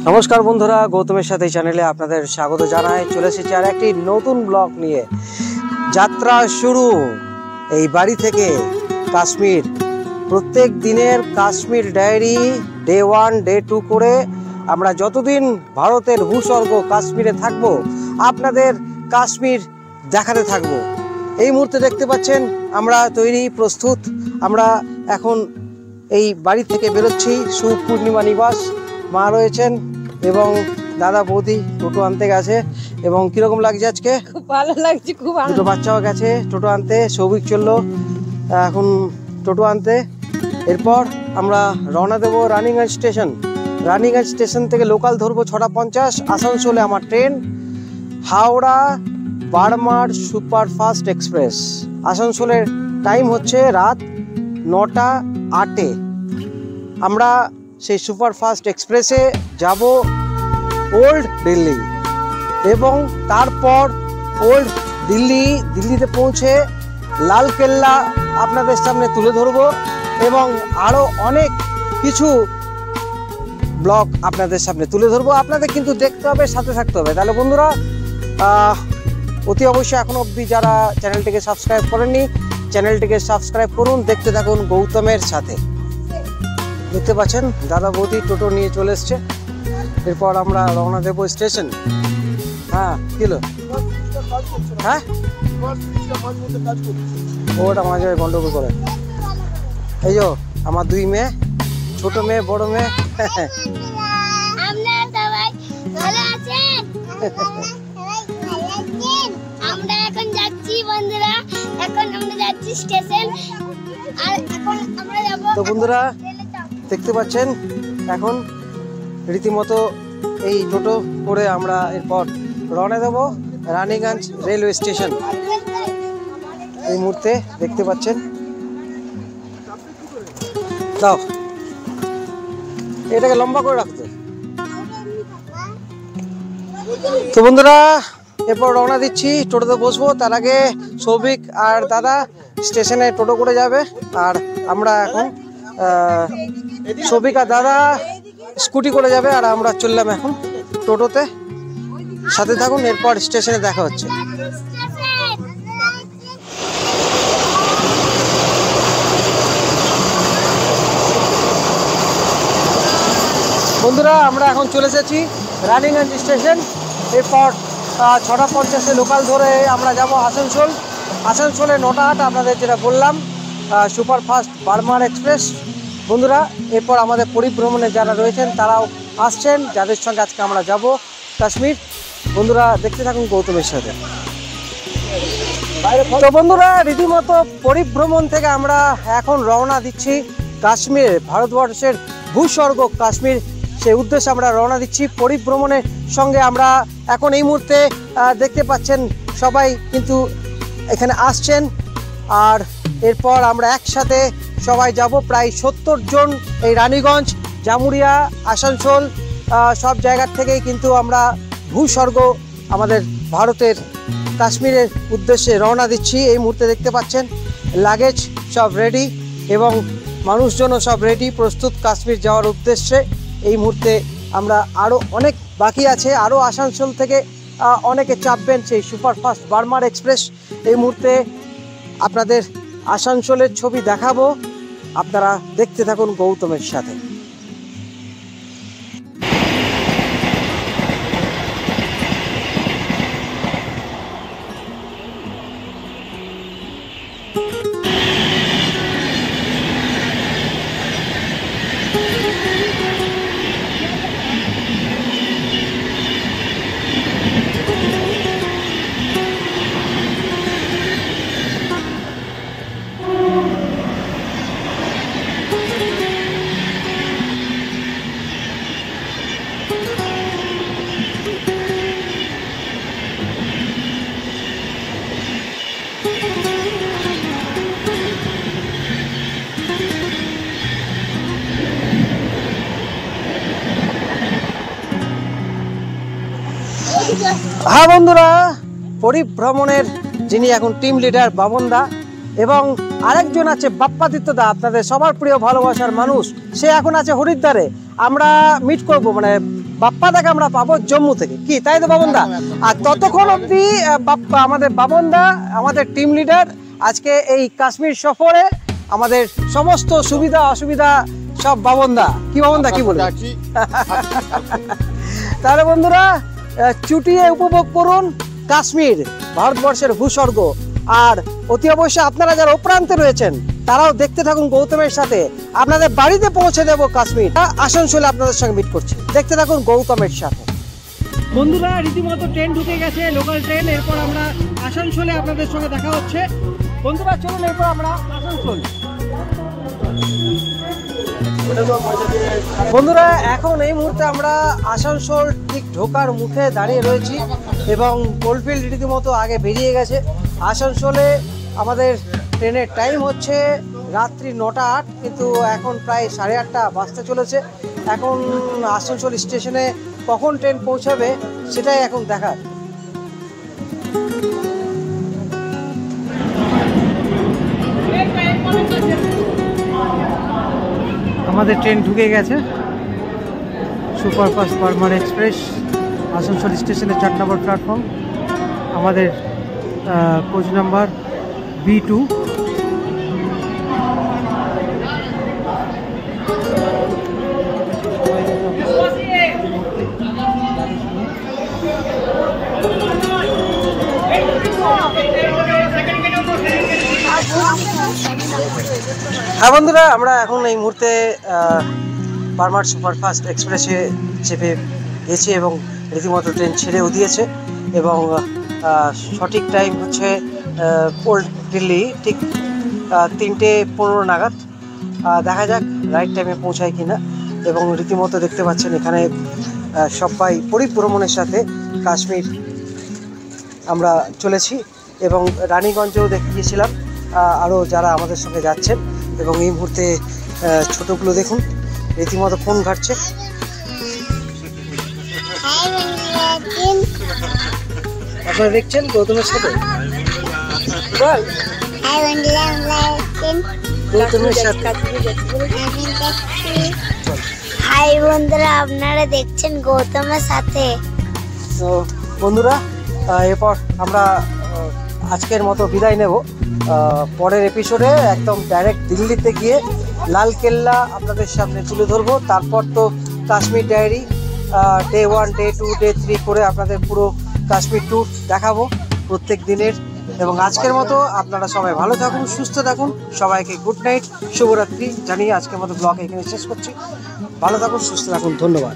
নমস্কার বন্ধুরা, গৌতমের সাথে চ্যানেলে আপনাদের স্বাগত জানাই। চলে এসেছি আর একটি নতুন ব্লগ নিয়ে। যাত্রা শুরু এই বাড়ি থেকে কাশ্মীর। প্রত্যেক দিনের কাশ্মীর ডায়েরি ডে 1 ডে 2 করে আমরা যতদিন ভারতের ভূস্বর্গ কাশ্মীরে থাকব আপনাদের কাশ্মীর দেখাতে থাকব। এই মুহূর্তে দেখতে পাচ্ছেন আমরা তৈরি প্রস্তুত। আমরা এখন এই বাড়ি থেকে বেরোচ্ছি। শুভ পূর্ণিমা নিবাস মা রয়েছেন এবং দাদা বৌদি টোটো আনতে গেছে। এবং কিরকম লাগছে আজকে? খুব ভালো লাগছে, খুব আনন্দ। দুটো বাচ্চাও গেছে টোটো আনতে। সৌভিক চললো এখন টোটো আনতে। এরপর আমরা রওনা দেব রানীগঞ্জ স্টেশন। রানীগঞ্জ স্টেশন থেকে লোকাল ধরবো 6:50। আসানসোলে আমার ট্রেন হাওড়া বারমার সুপারফাস্ট এক্সপ্রেস। আসানসোলের টাইম হচ্ছে রাত 9:08। আমরা সেই সুপারফাস্ট এক্সপ্রেসে যাব ওল্ড দিল্লি এবং তারপর ওল্ড দিল্লিতে পৌঁছে লালকেল্লা আপনাদের সামনে তুলে ধরব এবং আরও অনেক কিছু ব্লগ আপনাদের সামনে তুলে ধরবো। আপনাদের কিন্তু দেখতে হবে, সাথে থাকতে হবে। তাহলে বন্ধুরা অতি অবশ্যই এখন অবধি যারা চ্যানেলটিকে সাবস্ক্রাইব করেননি চ্যানেলটিকে সাবস্ক্রাইব করুন। দেখতে থাকুন গৌতমের সাথে। দেখতে পাচ্ছেন দাদা বৌদি টোটো নিয়ে চলে এসছে। এরপর আমরা রওনা দেবো স্টেশন। হ্যাঁ কিলো হ্যাঁ ওটা মাঝে গন্ডগোল করে। এই যে আমার দুই মেয়ে, ছোট মেয়ে বড় মেয়ে। আমরা এখন যাচ্ছি বন্ধুরা, এখন আমরা যাচ্ছি স্টেশন। আর এখন আমরা যাব। তো বন্ধুরা দেখতে পাচ্ছেন এখন রীতিমতো এই টোটো করে আমরা এরপর রওনা দেব রানীগঞ্জ রেলওয়ে স্টেশন। এই মুহূর্তে দেখতে পাচ্ছেন। দাও এটাকে লম্বা করে রাখতে। তো বন্ধুরা এরপর রওনা দিচ্ছি, টোটোতে বসবো। তার আগে সৌভিক আর দাদা স্টেশনে টোটো করে যাবে আর আমরা এখন সৌভিক আর দাদা স্কুটি করে যাবে আর আমরা চললাম এখন টোটোতে। সাথে থাকুন, এরপর স্টেশনে দেখা হচ্ছে। বন্ধুরা আমরা এখন চলে এসেছি রানীগঞ্জ স্টেশন। এরপর 6:50 লোকাল ধরে আমরা যাব আসানসোল। আসানসোলে 9:08 আপনাদের যেটা বললাম সুপারফাস্ট বারমার এক্সপ্রেস। বন্ধুরা এরপর আমাদের পরিভ্রমণে যারা রয়েছেন তারাও আসছেন, যাদের সঙ্গে আজকে আমরা যাব কাশ্মীর। বন্ধুরা দেখতে থাকুন গৌতমের সাথে। তো বন্ধুরা রীতিমতো পরিভ্রমণ থেকে আমরা এখন রওনা দিচ্ছি কাশ্মীর, ভারতবর্ষের ভূস্বর্গ কাশ্মীর। সেই উদ্দেশ্যে আমরা রওনা দিচ্ছি পরিভ্রমণের সঙ্গে। আমরা এখন এই মুহূর্তে দেখতে পাচ্ছেন সবাই কিন্তু এখানে আসছেন। আর এরপর আমরা একসাথে সবাই যাব, প্রায় 70 জন। এই রানীগঞ্জ, জামুরিয়া, আসানসোল সব জায়গার থেকেই কিন্তু আমরা ভূস্বর্গ আমাদের ভারতের কাশ্মীরের উদ্দেশ্যে রওনা দিচ্ছি। এই মুহূর্তে দেখতে পাচ্ছেন লাগেজ সব রেডি এবং মানুষজনও সব রেডি, প্রস্তুত কাশ্মীর যাওয়ার উদ্দেশ্যে। এই মুহূর্তে আমরা আরও অনেক বাকি আছে, আরও আসানসোল থেকে অনেকে চাপবেন সেই সুপারফাস্ট বারমার এক্সপ্রেস। এই মুহূর্তে আপনাদের আসানসোলের ছবি দেখাবো, আপনারা দেখতে থাকুন গৌতমের সাথে। হ্যাঁ বন্ধুরা, পরিভ্রমণের যিনি এখন টিম লিডার বাবন দা এবং আরেকজন আছে বাপ্পাদিত্য দা, আপনাদের সবার প্রিয় ভালোবাসার মানুষ, সে এখন আছে হরিদ্বারে। আমরা মিট করব, মানে বাপ্পাদাকে আমরা পাবো জম্মু থেকে, কি তাই তো বাবনদা? আর ততক্ষণ অবধি আমাদের বাবনদা, আমাদের টিম লিডার, আজকে এই কাশ্মীর সফরে আমাদের সমস্ত সুবিধা অসুবিধা সব বাবনদা। কি বাবনদা কি বলে? তাহলে বন্ধুরা চুটিয়ে উপভোগ করুন কাশ্মীর, ভারতবর্ষের ভূস্বর্গ। আর অতি অবশ্যই আপনারা যারা প্রান্তে রয়েছেন তারাও দেখতে থাকুন গৌতমের সাথে। আপনাদের বাড়িতে পৌঁছে দেবো কাশ্মীর, আসানসোলে আপনাদের সঙ্গে মিট করছি, দেখতে থাকুন গৌতমের সাথে। বন্ধুরা রীতিমতো ট্রেন ঢুকে গেছে, লোকাল ট্রেন। এরপর আমরা আসানসোলে আপনাদের সঙ্গে দেখা হচ্ছে। বন্ধুরা চলুন এরপর আমরা আসানসোল। বন্ধুরা এখন এই মুহূর্তে আমরা আসানসোল ঠিক ঢোকার মুখে দাঁড়িয়ে রয়েছি এবং কোলফিল্ড রীতিমতো আগে বেরিয়ে গেছে। আসানসোলে আমাদের ট্রেনের টাইম হচ্ছে রাত্রি 9:08, কিন্তু এখন প্রায় 8:30 বাজতে চলেছে। এখন আসানসোল স্টেশনে কখন ট্রেন পৌঁছাবে সেটাই এখন দেখার। আমাদের ট্রেন ঢুকে গেছে, সুপারফাস্ট বার্মার এক্সপ্রেস, আসানসোল স্টেশনের 4 নম্বর প্ল্যাটফর্ম। আমাদের কোচ নাম্বার B2। হ্যাঁ বন্ধুরা, আমরা এখন এই মুহূর্তে বার্মার সুপারফাস্ট এক্সপ্রেসে চেপে গেছি এবং রীতিমতো ট্রেন ছেড়েও দিয়েছে এবং সঠিক টাইম হচ্ছে ওল্ড দিল্লি ঠিক 3:15 নাগাদ। দেখা যাক রাইট টাইমে পৌঁছায় কিনা। এবং রীতিমতো দেখতে পাচ্ছেন এখানে সবাই পরিভ্রমণের সাথে কাশ্মীর আমরা চলেছি এবং রানীগঞ্জেও দেখিয়েছিলাম আরও যারা আমাদের সঙ্গে যাচ্ছেন। এবং এই মুহূর্তে ছোটগুলো দেখুন রীতিমতো ফোন ঘাটছে। আপনারা দেখছেন গৌতমের সাথে গৌতমের সাথে। হাই বন্ধুরা, আপনারা দেখছেন গৌতমের সাথে। তো বন্ধুরা এরপর আমরা আজকের মতো বিদায় নেব। পরের এপিসোডে একদম ডাইরেক্ট দিল্লিতে গিয়ে লালকেল্লা আপনাদের সামনে তুলে ধরবো। তারপর তো Kashmir diary day 1, day 2, day 3 করে আপনাদের পুরো কাশ্মীর ট্যুর দেখাবো প্রত্যেক দিনের। এবং আজকের মতো আপনারা সবাই ভালো থাকুন, সুস্থ থাকুন। সবাইকে গুড নাইট, শুভরাত্রি জানিয়ে আজকের মতো ব্লগ এখানে শেষ করছি। ভালো থাকুন, সুস্থ থাকুন, ধন্যবাদ।